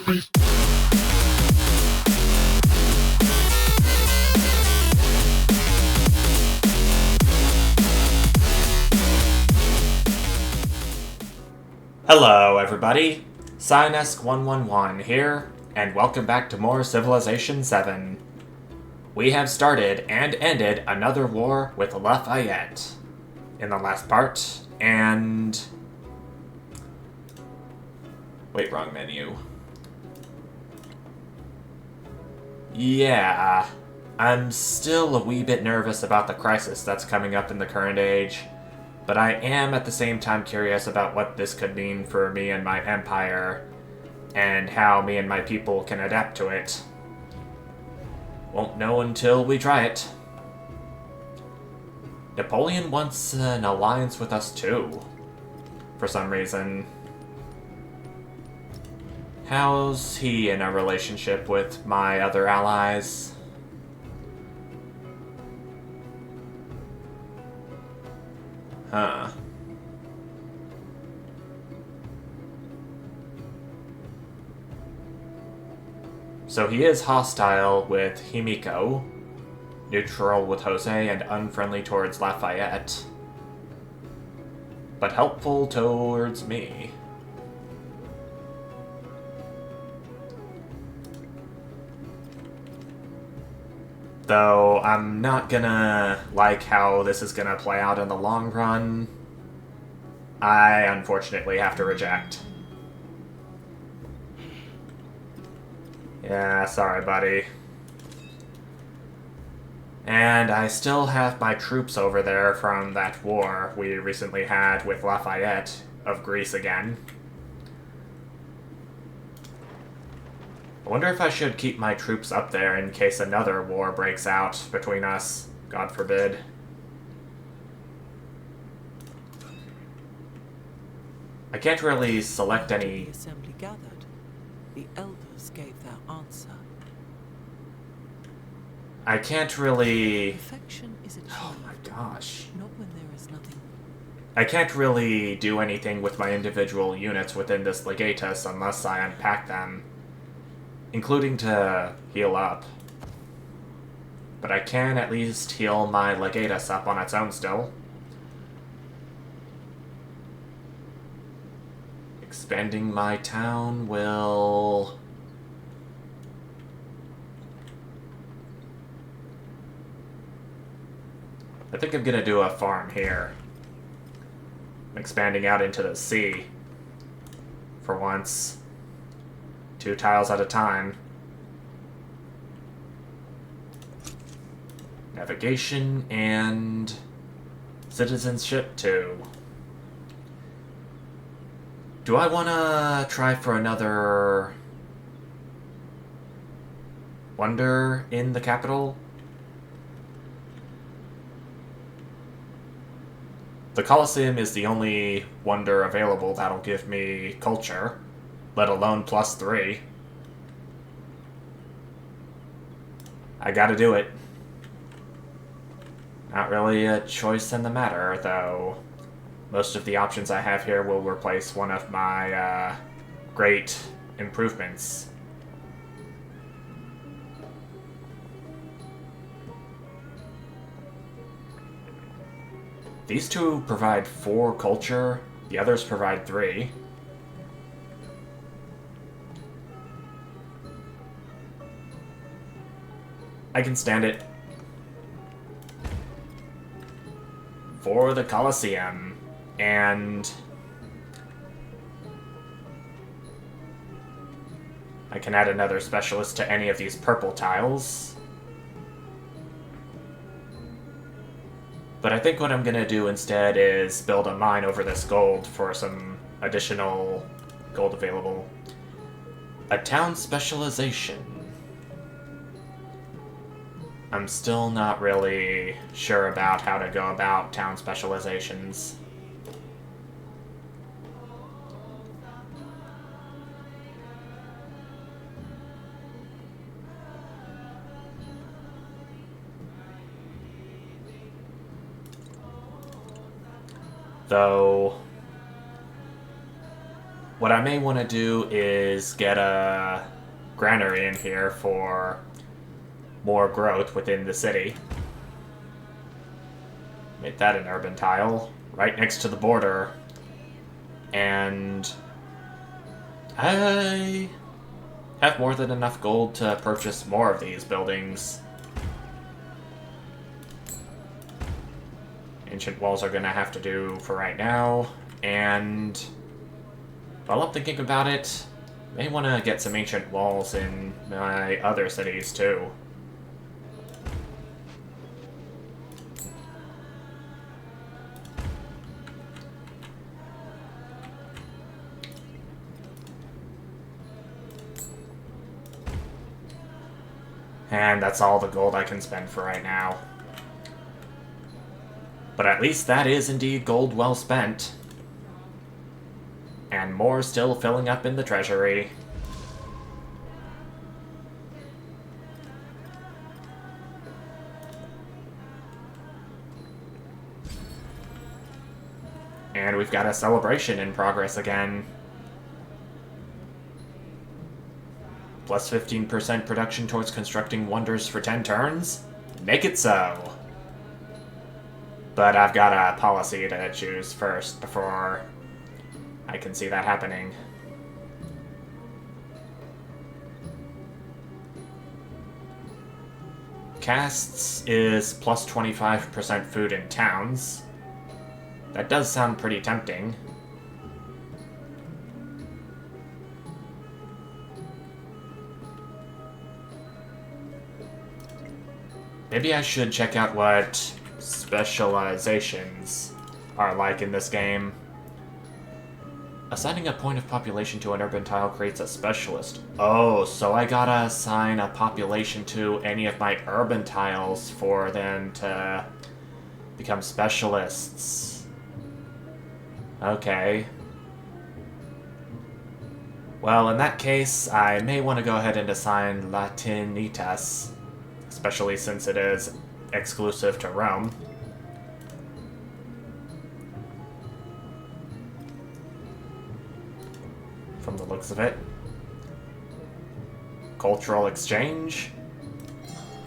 Hello, everybody. Sinesk111 here, and welcome back to more Civilization VII. We have started and ended another war with Lafayette in the last part, and... Wait, wrong menu. Yeah, I'm still a wee bit nervous about the crisis that's coming up in the current age. But I am at the same time curious about what this could mean for me and my empire, and how me and my people can adapt to it. Won't know until we try it. Napoleon wants an alliance with us too, for some reason. How's he in a relationship with my other allies? Huh. So he is hostile with Himiko, neutral with Jose, and unfriendly towards Lafayette, but helpful towards me. Though I'm not gonna like how this is gonna play out in the long run, I unfortunately have to reject. Yeah, sorry, buddy. And I still have my troops over there from that war we recently had with Lafayette of Greece again. I wonder if I should keep my troops up there in case another war breaks out between us. God forbid. I can't really select any... The assembly gathered. The elders gave their answer. I can't really... Perfection is achieved. Oh my gosh. Not when there is nothing. I can't really do anything with my individual units within this legatus unless I unpack them, including to heal up. But I can at least heal my legatus up on its own still. Expanding my town will... I think I'm gonna do a farm here. I'm expanding out into the sea. For once. 2 tiles at a time. Navigation and citizenship too. Do I want to try for another wonder in the capital? The Colosseum is the only wonder available that'll give me culture, let alone +3. I gotta do it. Not really a choice in the matter, though. Most of the options I have here will replace one of my great improvements. These two provide 4 culture, the others provide 3. I can stand it. For the Colosseum. And I can add another specialist to any of these purple tiles. But I think what I'm gonna do instead is build a mine over this gold for some additional gold available. A town specialization. I'm still not really sure about how to go about town specializations. Though, what I may want to do is get a granary in here for more growth within the city. Make that an urban tile, right next to the border. And I have more than enough gold to purchase more of these buildings. Ancient walls are going to have to do for right now. And while I'm thinking about it, may want to get some ancient walls in my other cities too. And that's all the gold I can spend for right now. But at least that is indeed gold well spent. And more still filling up in the treasury. And we've got a celebration in progress again. Plus 15% production towards constructing wonders for 10 turns? Make it so. But I've got a policy to choose first before I can see that happening. Casts is plus 25% food in towns. That does sound pretty tempting. Maybe I should check out what specializations are like in this game. Assigning a point of population to an urban tile creates a specialist. Oh, so I gotta assign a population to any of my urban tiles for them to become specialists. Okay. Well, in that case, I may want to go ahead and assign Latinitas, especially since it is exclusive to Rome. From the looks of it. Cultural exchange.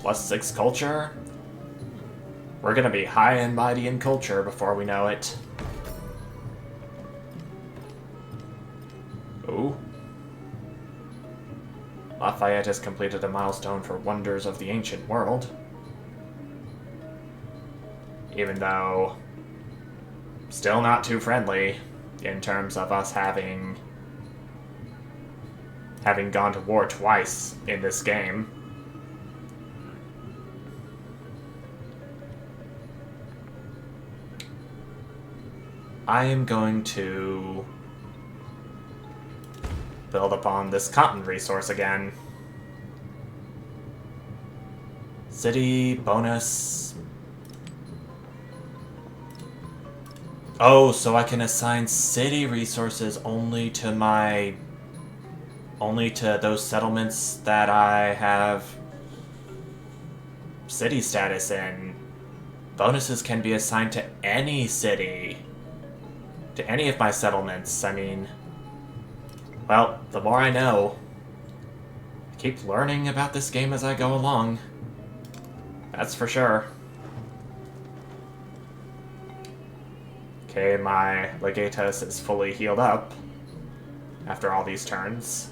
+6 culture. We're gonna be high and mighty in culture before we know it. Ooh. Lafayette has completed a milestone for Wonders of the Ancient World. Even though still not too friendly in terms of us having gone to war twice in this game. I am going to build upon this cotton resource again. City bonus. Oh, so I can assign city resources only to those settlements that I have city status in. Bonuses can be assigned to any city. To any of my settlements, I mean. Well, the more I know. I keep learning about this game as I go along. That's for sure. Okay, my Legatus is fully healed up after all these turns.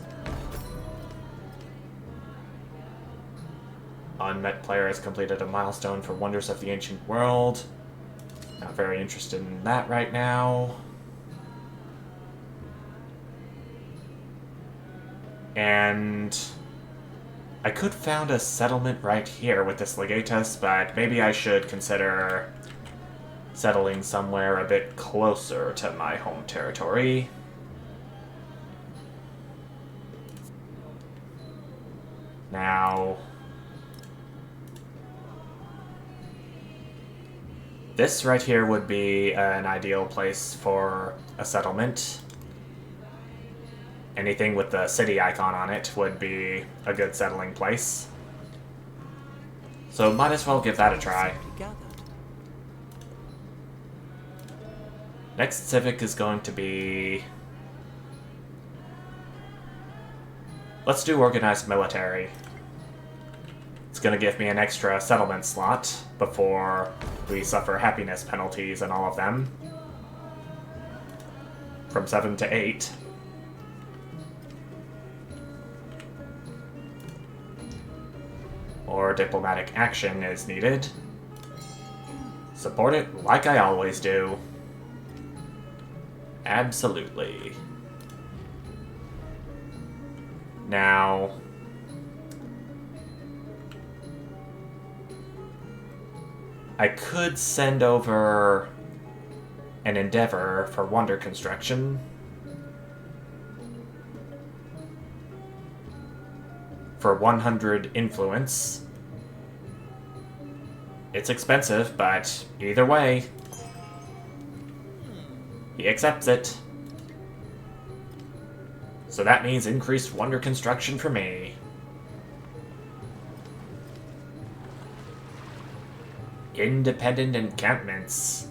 Unmet player has completed a milestone for Wonders of the Ancient World. Not very interested in that right now. And I could found a settlement right here with this Legatus, but maybe I should consider settling somewhere a bit closer to my home territory. Now, this right here would be an ideal place for a settlement. Anything with the city icon on it would be a good settling place. So might as well give that a try. Next civic is going to be Let's do organized military. It's gonna give me an extra settlement slot before we suffer happiness penalties and all of them. From 7 to 8. Or diplomatic action is needed. Support it like I always do. Absolutely. Now, I could send over an endeavor for wonder construction. For 100 influence. It's expensive, but either way, he accepts it. So that means increased wonder construction for me. Independent encampments.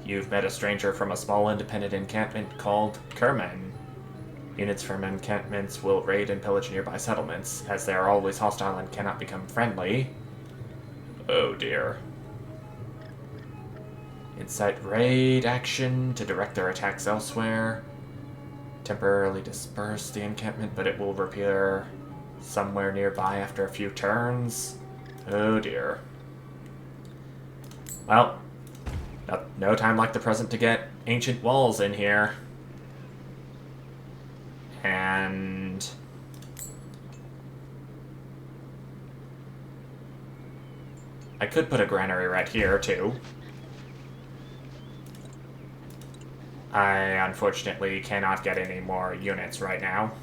You've met a stranger from a small independent encampment called Kerman. Units from encampments will raid and pillage nearby settlements, as they are always hostile and cannot become friendly. Oh dear. Incite raid action to direct their attacks elsewhere. Temporarily disperse the encampment, but it will reappear somewhere nearby after a few turns. Oh dear. Well, no time like the present to get ancient walls in here. And I could put a granary right here, too. I unfortunately cannot get any more units right now.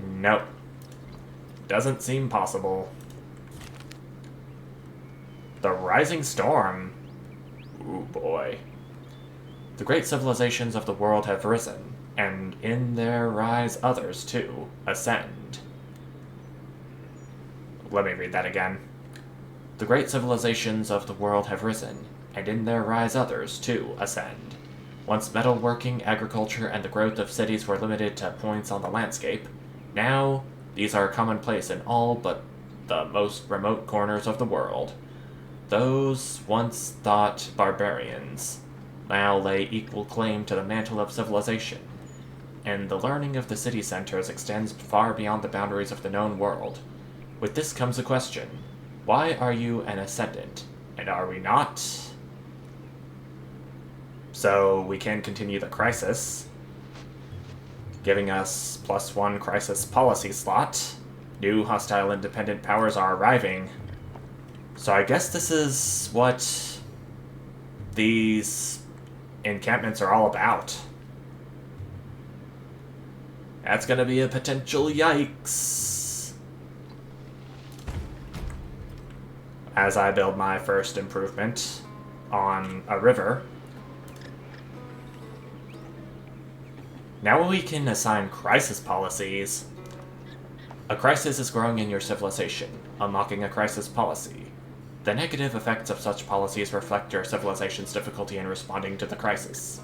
Nope. Doesn't seem possible. The Rising Storm. Ooh, boy. The great civilizations of the world have risen, and in their rise others, too, ascend. Let me read that again. The great civilizations of the world have risen, and in their rise others, too, ascend. Once metalworking, agriculture, and the growth of cities were limited to points on the landscape, now these are commonplace in all but the most remote corners of the world. Those once thought barbarians now lay equal claim to the mantle of civilization, and the learning of the city centers extends far beyond the boundaries of the known world. With this comes a question. Why are you an ascendant, and are we not? So we can continue the crisis, giving us +1 crisis policy slot. New hostile independent powers are arriving. So I guess this is what these encampments are all about. That's gonna be a potential yikes. As I build my first improvement on a river. Now we can assign crisis policies. A crisis is growing in your civilization, unlocking a crisis policy. The negative effects of such policies reflect your civilization's difficulty in responding to the crisis.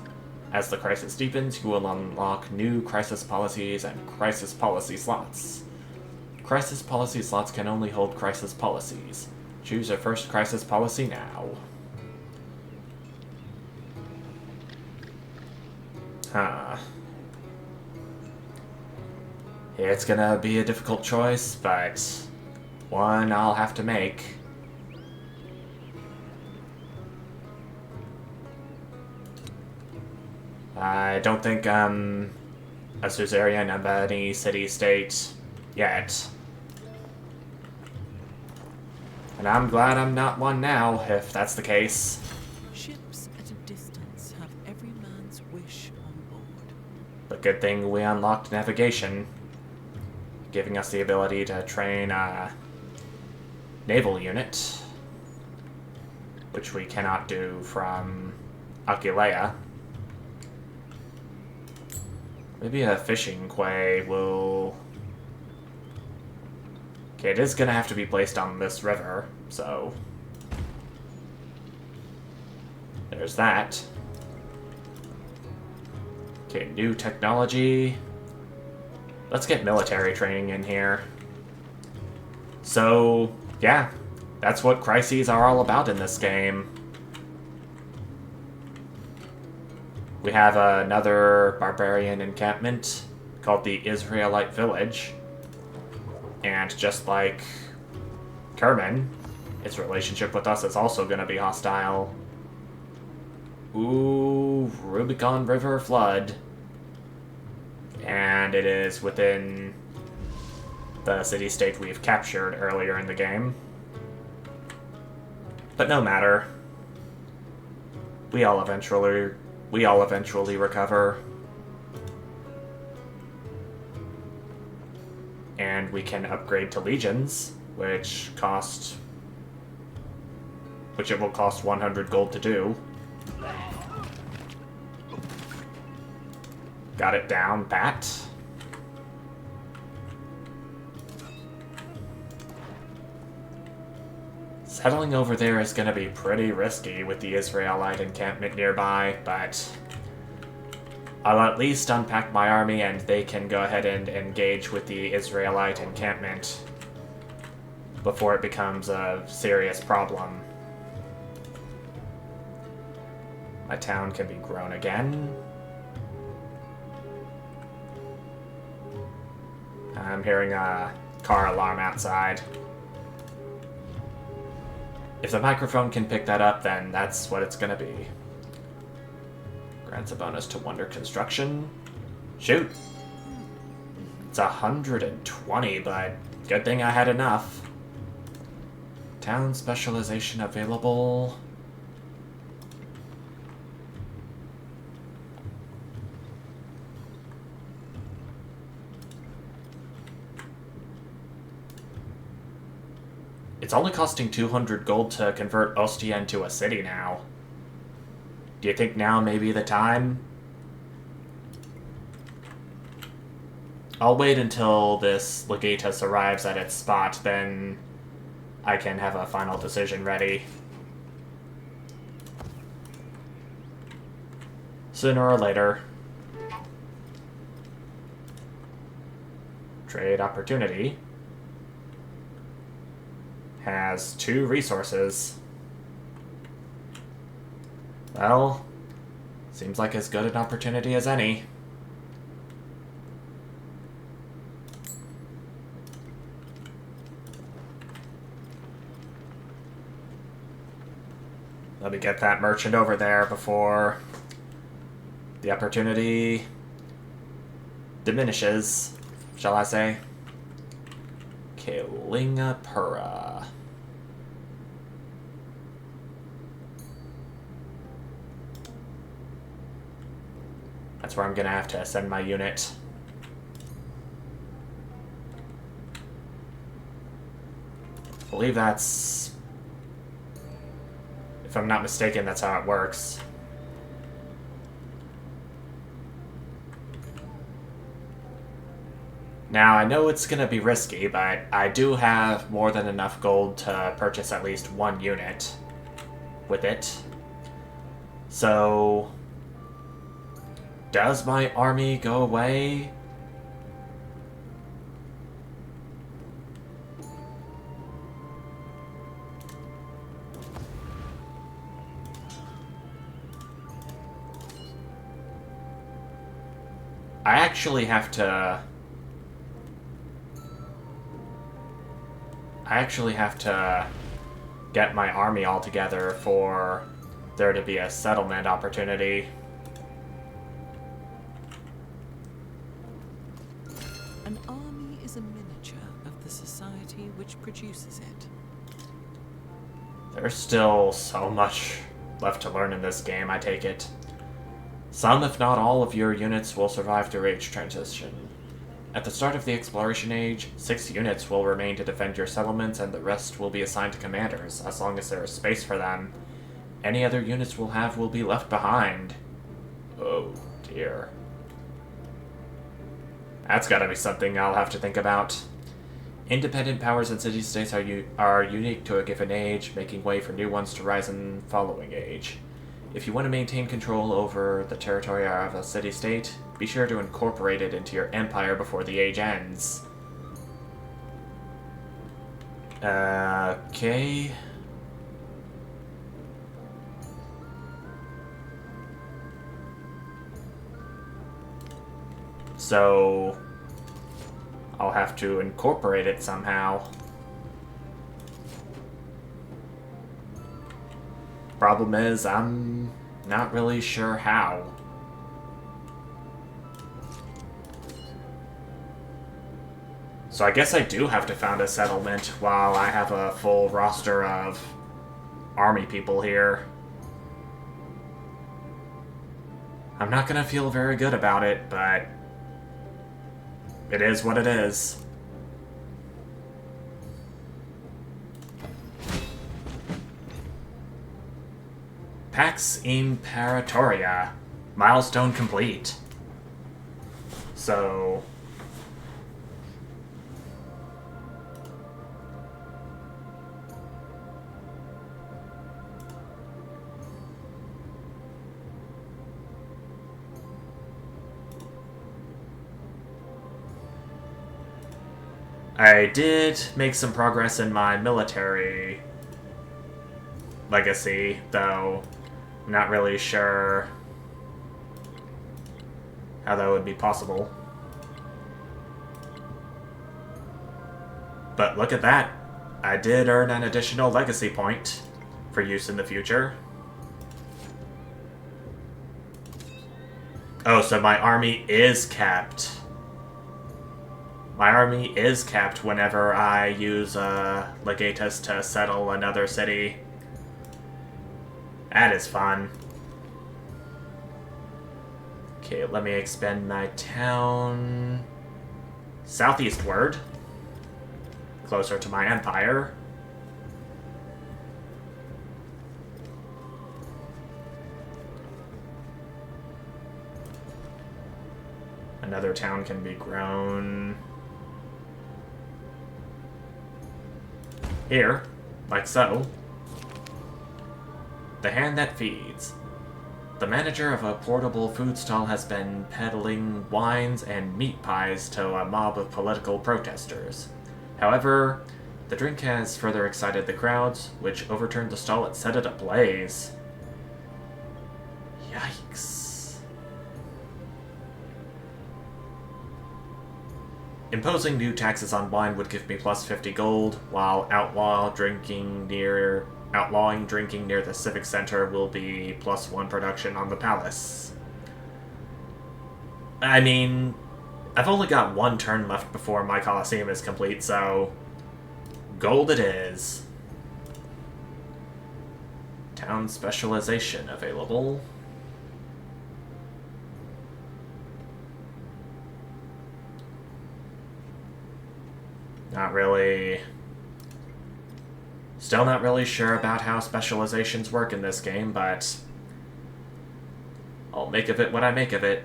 As the crisis deepens, you will unlock new crisis policies and crisis policy slots. Crisis policy slots can only hold crisis policies. Choose your first crisis policy now. Huh. It's gonna be a difficult choice, but one I'll have to make. I don't think I'm a suzerain of any city-state yet. And I'm glad I'm not one now, if that's the case. Ships at a distance have every man's wish on board. But good thing we unlocked navigation, giving us the ability to train a naval unit, which we cannot do from Aquileia. Maybe a fishing quay will... Okay, it is gonna have to be placed on this river, so... There's that. Okay, new technology. Let's get military training in here. So, yeah, that's what crises are all about in this game. We have another barbarian encampment called the Israelite Village. And just like Kerman, its relationship with us is also going to be hostile. Ooh, Rubicon River flood. And it is within the city-state we've captured earlier in the game. But no matter. We all eventually recover. And we can upgrade to legions, which it will cost 100 gold to do. Got it down, pat. Settling over there is going to be pretty risky with the Israelite encampment nearby, but I'll at least unpack my army and they can go ahead and engage with the Israelite encampment before it becomes a serious problem. My town can be grown again. I'm hearing a car alarm outside. If the microphone can pick that up, then that's what it's gonna be. Grants a bonus to Wonder Construction. Shoot! It's 120, but good thing I had enough. Town specialization available. It's only costing 200 gold to convert Ostia into a city now. Do you think now may be the time? I'll wait until this Legatus arrives at its spot, then I can have a final decision ready. Sooner or later. Trade opportunity. Has 2 resources. Well, seems like as good an opportunity as any. Let me get that merchant over there before the opportunity diminishes, shall I say. Kalingapura. That's where I'm gonna have to send my unit. I believe that's... if I'm not mistaken, that's how it works. Now, I know it's gonna be risky, but I do have more than enough gold to purchase at least 1 unit with it. So... does my army go away? I actually have to get my army all together for there to be a settlement opportunity. An army is a miniature of the society which produces it. There's still so much left to learn in this game, I take it. Some, if not all, of your units will survive the age transition. At the start of the exploration age, 6 units will remain to defend your settlements and the rest will be assigned to commanders, as long as there is space for them. Any other units we'll have will be left behind. Oh, dear. That's gotta be something I'll have to think about. Independent powers and city-states are unique to a given age, making way for new ones to rise in following age. If you want to maintain control over the territory of a city-state, be sure to incorporate it into your empire before the age ends. Okay. So I'll have to incorporate it somehow. Problem is, I'm not really sure how. So I guess I do have to found a settlement while I have a full roster of army people here. I'm not gonna feel very good about it, but it is what it is. Pax Imperatoria. Milestone complete. So... I did make some progress in my military legacy, though I'm not really sure how that would be possible. But look at that. I did earn an additional legacy point for use in the future. Oh, so my army is capped. My army is capped whenever I use legatus to settle another city. That is fun. Okay, let me expand my town southeastward, closer to my empire. Another town can be grown here, like so. The hand that feeds. The manager of a portable food stall has been peddling wines and meat pies to a mob of political protesters. However, the drink has further excited the crowds, which overturned the stall and set it ablaze. Yikes. Imposing new taxes on wine would give me plus 50 gold, while outlawing drinking near the Civic Center will be plus 1 production on the Palace. I mean, I've only got 1 turn left before my Colosseum is complete, so gold it is. Town specialization available. Not really... Still not really sure about how specializations work in this game, but I'll make of it what I make of it.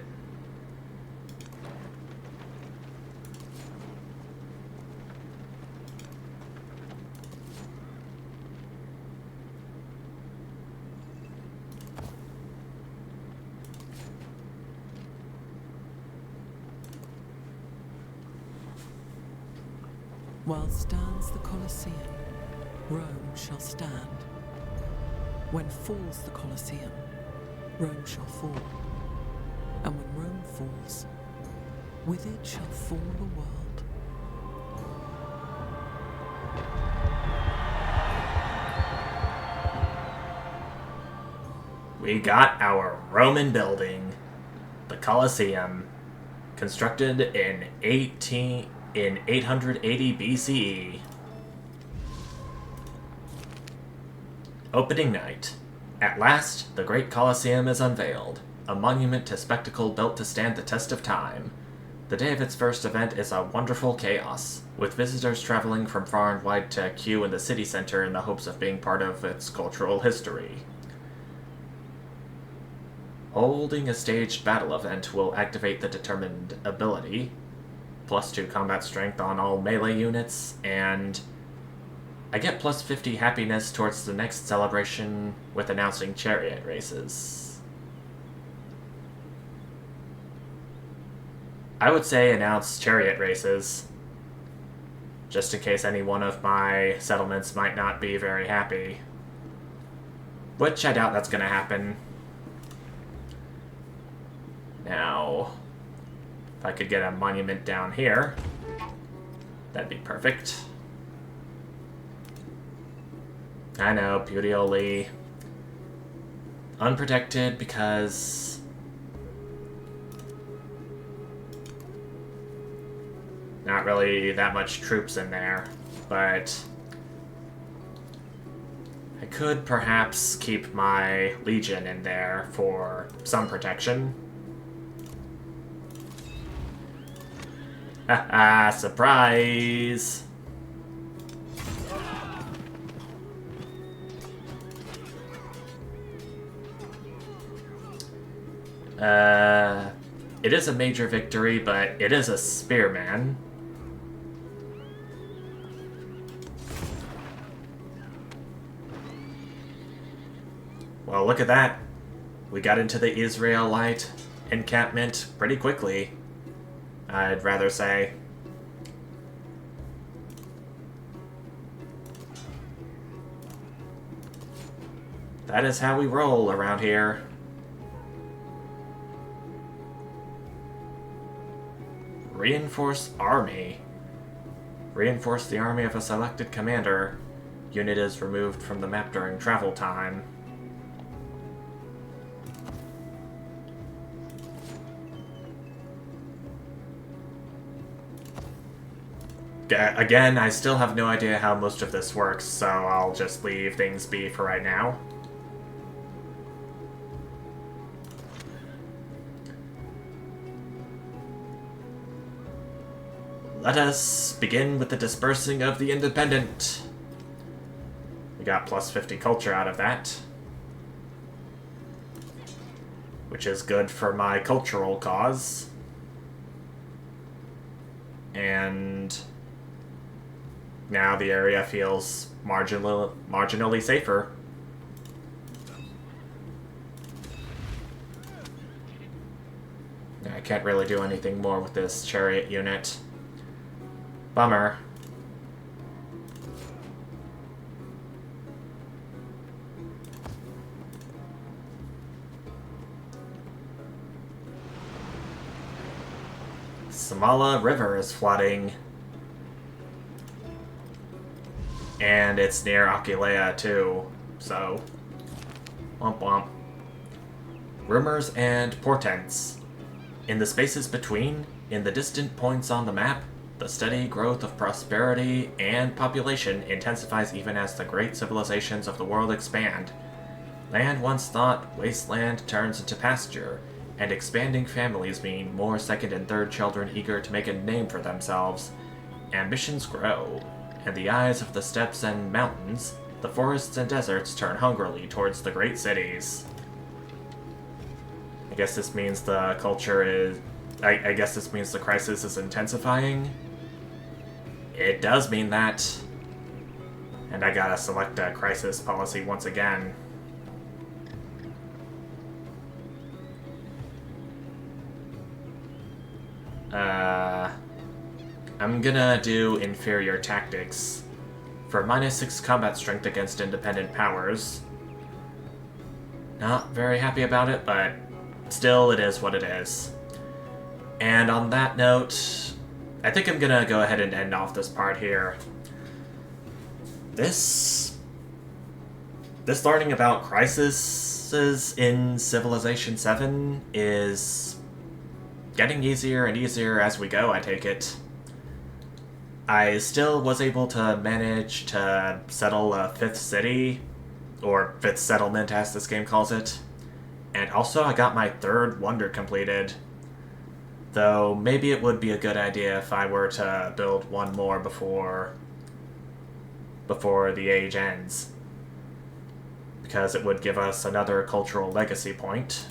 While stands the Colosseum, Rome shall stand. When falls the Colosseum, Rome shall fall. And when Rome falls, with it shall fall the world. We got our Roman building, the Colosseum, constructed in 880 BCE. Opening night. At last, the Great Colosseum is unveiled, a monument to spectacle built to stand the test of time. The day of its first event is a wonderful chaos, with visitors traveling from far and wide to queue in the city center in the hopes of being part of its cultural history. Holding a staged battle event will activate the determined ability, +2 combat strength on all melee units, and I get plus 50 happiness towards the next celebration with announcing chariot races. I would say announce chariot races, just in case any one of my settlements might not be very happy. Which I doubt that's going to happen. Now, if I could get a monument down here, that'd be perfect. I know, Beauty-Oli. Unprotected because... not really that much troops in there, but... I could perhaps keep my Legion in there for some protection. Haha, surprise! It is a major victory, but it is a spearman. Well, look at that. We got into the Israelite encampment pretty quickly, I'd rather say. That is how we roll around here. Reinforce army. Reinforce the army of a selected commander. Unit is removed from the map during travel time. Again, I still have no idea how most of this works, so I'll just leave things be for right now. Let us begin with the dispersing of the independent. We got plus 50 culture out of that, which is good for my cultural cause. And now the area feels marginally safer. I can't really do anything more with this chariot unit. Bummer. Samala River is flooding. And it's near Aquileia too, so... womp womp. Rumors and portents. In the spaces between, in the distant points on the map, the steady growth of prosperity and population intensifies even as the great civilizations of the world expand. Land once thought wasteland turns into pasture, and expanding families mean more second and third children eager to make a name for themselves. Ambitions grow. In the eyes of the steppes and mountains, the forests and deserts turn hungrily towards the great cities. I guess this means the culture is... I guess this means the crisis is intensifying. It does mean that. And I gotta select a crisis policy once again. I'm gonna do inferior tactics for -6 combat strength against independent powers. Not very happy about it, but still it is what it is. And on that note, I think I'm gonna go ahead and end off this part here. This learning about crises in Civilization VII is getting easier and easier as we go, I take it. I still was able to manage to settle a 5th city, or 5th settlement as this game calls it. And also I got my 3rd wonder completed. Though maybe it would be a good idea if I were to build one more before the age ends. Because it would give us another cultural legacy point.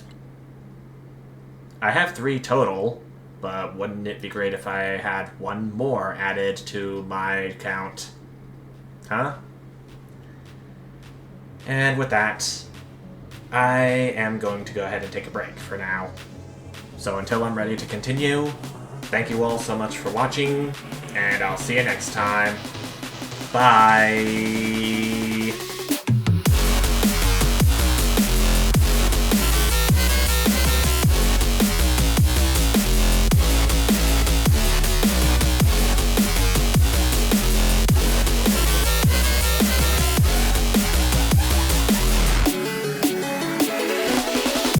I have 3 total, but wouldn't it be great if I had one more added to my count? Huh? And with that, I am going to go ahead and take a break for now. So until I'm ready to continue, thank you all so much for watching, and I'll see you next time. Bye!